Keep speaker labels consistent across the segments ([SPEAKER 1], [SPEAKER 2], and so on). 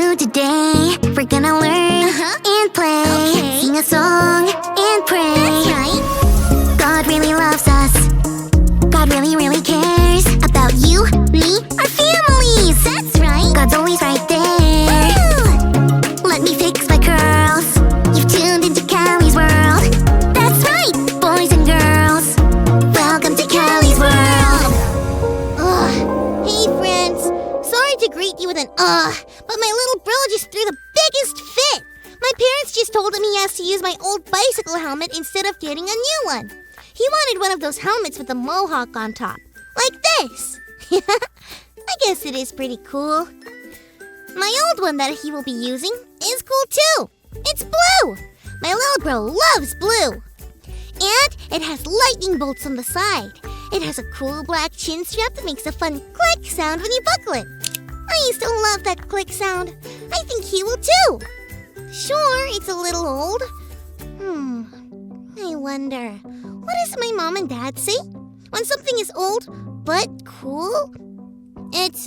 [SPEAKER 1] do today. We're gonna learn and play, sing a song and pray. That's right. God really loves us. God really, really cares about you, me, our families. That's right. God's always right there. Woo! Let me fix my curls. You've tuned into Callie's world. That's right, boys and girls. Welcome to Callie's world.
[SPEAKER 2] Hey friends, sorry to greet you with an but my little bro just threw the biggest fit. My parents just told him he has to use my old bicycle helmet instead of getting a new one. He wanted one of those helmets with a mohawk on top, like this. I guess it is pretty cool. My old one that he will be using is cool too. It's blue. My little bro loves blue. And it has lightning bolts on the side. It has a cool black chin strap that makes a fun click sound when you buckle it. I used to love that click sound. I think he will too. Sure, it's a little old. I wonder, what does my mom and dad say? When something is old but cool? It's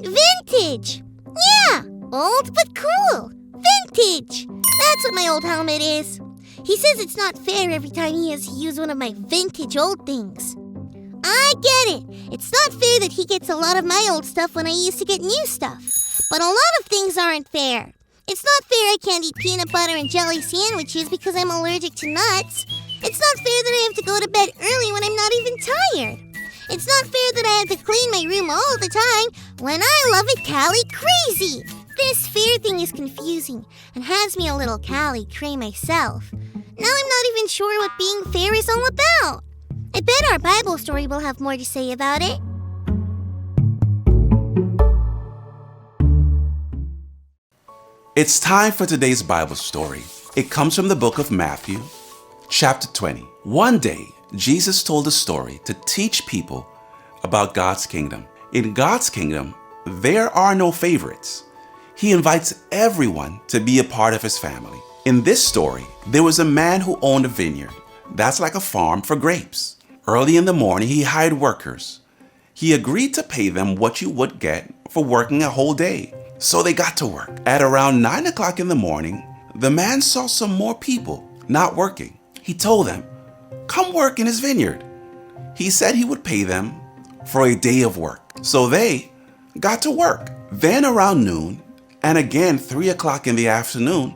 [SPEAKER 2] vintage. Yeah, old but cool. Vintage. That's what my old helmet is. He says it's not fair every time he has to use one of my vintage old things. I get it. It's not fair that he gets a lot of my old stuff when I used to get new stuff. But a lot of things aren't fair. It's not fair I can't eat peanut butter and jelly sandwiches because I'm allergic to nuts. It's not fair that I have to go to bed early when I'm not even tired. It's not fair that I have to clean my room all the time when I love it Callie crazy. This fair thing is confusing and has me a little Callie cray myself. Now I'm not even sure what being fair is all about. I bet our Bible story will have more to say about it.
[SPEAKER 3] It's time for today's Bible story. It comes from the book of Matthew, chapter 20. One day, Jesus told a story to teach people about God's kingdom. In God's kingdom, there are no favorites. He invites everyone to be a part of his family. In this story, there was a man who owned a vineyard. That's like a farm for grapes. Early in the morning, he hired workers. He agreed to pay them what you would get for working a whole day. So they got to work. At around 9 o'clock in the morning, the man saw some more people not working. He told them, "Come work in his vineyard." He said he would pay them for a day of work. So they got to work. Then around noon, and again 3 o'clock in the afternoon,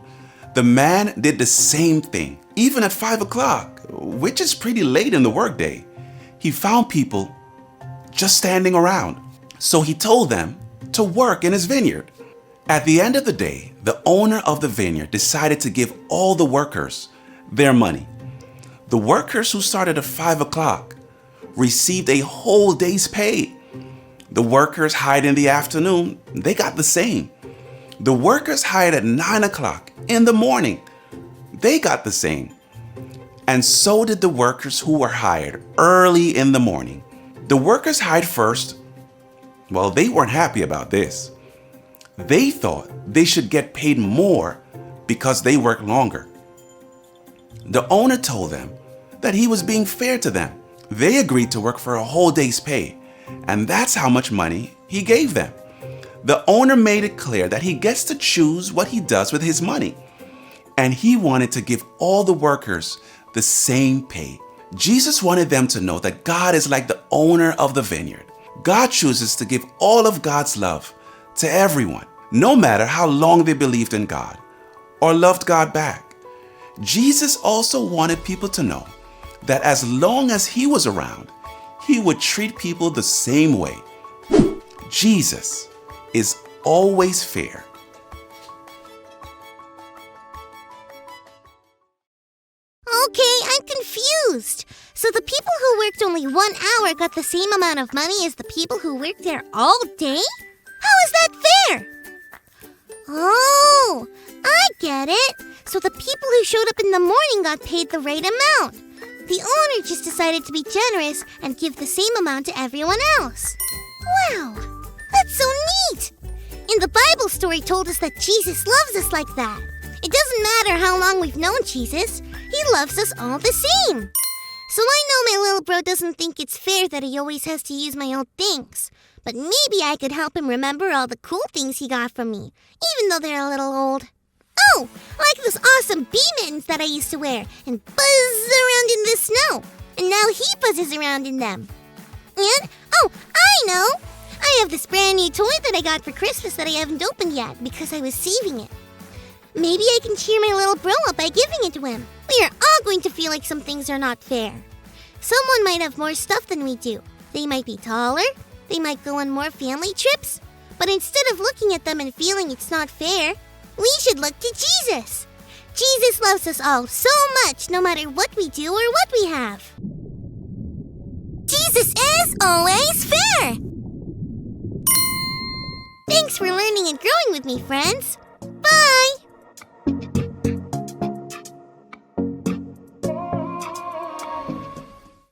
[SPEAKER 3] the man did the same thing. Even at 5 o'clock, which is pretty late in the workday, he found people just standing around. So he told them to work in his vineyard. At the end of the day, the owner of the vineyard decided to give all the workers their money. The workers who started at 5 o'clock received a whole day's pay. The workers hired in the afternoon, they got the same. The workers hired at 9 o'clock in the morning, they got the same. And so did the workers who were hired early in the morning. The workers hired first, well, they weren't happy about this. They thought they should get paid more because they worked longer. The owner told them that he was being fair to them. They agreed to work for a whole day's pay, and that's how much money he gave them. The owner made it clear that he gets to choose what he does with his money, and he wanted to give all the workers the same pay. Jesus wanted them to know that God is like the owner of the vineyard. God chooses to give all of God's love to everyone, no matter how long they believed in God or loved God back. Jesus also wanted people to know that as long as he was around, he would treat people the same way. Jesus is always fair.
[SPEAKER 2] Okay, I'm confused. So the people who worked only 1 hour got the same amount of money as the people who worked there all day? How is that fair? Oh, I get it. So the people who showed up in the morning got paid the right amount. The owner just decided to be generous and give the same amount to everyone else. Wow, that's so neat. And the Bible story told us that Jesus loves us like that. It doesn't matter how long we've known Jesus. He loves us all the same. So I know my little bro doesn't think it's fair that he always has to use my old things. But maybe I could help him remember all the cool things he got from me, even though they're a little old. Oh, like those awesome bee mittens that I used to wear and buzz around in the snow. And now he buzzes around in them. And, oh, I know! I have this brand new toy that I got for Christmas that I haven't opened yet because I was saving it. Maybe I can cheer my little bro up by giving it to him. We are all going to feel like some things are not fair. Someone might have more stuff than we do. They might be taller. They might go on more family trips. But instead of looking at them and feeling it's not fair, we should look to Jesus. Jesus loves us all so much, no matter what we do or what we have. Jesus is always fair! Thanks for learning and growing with me, friends.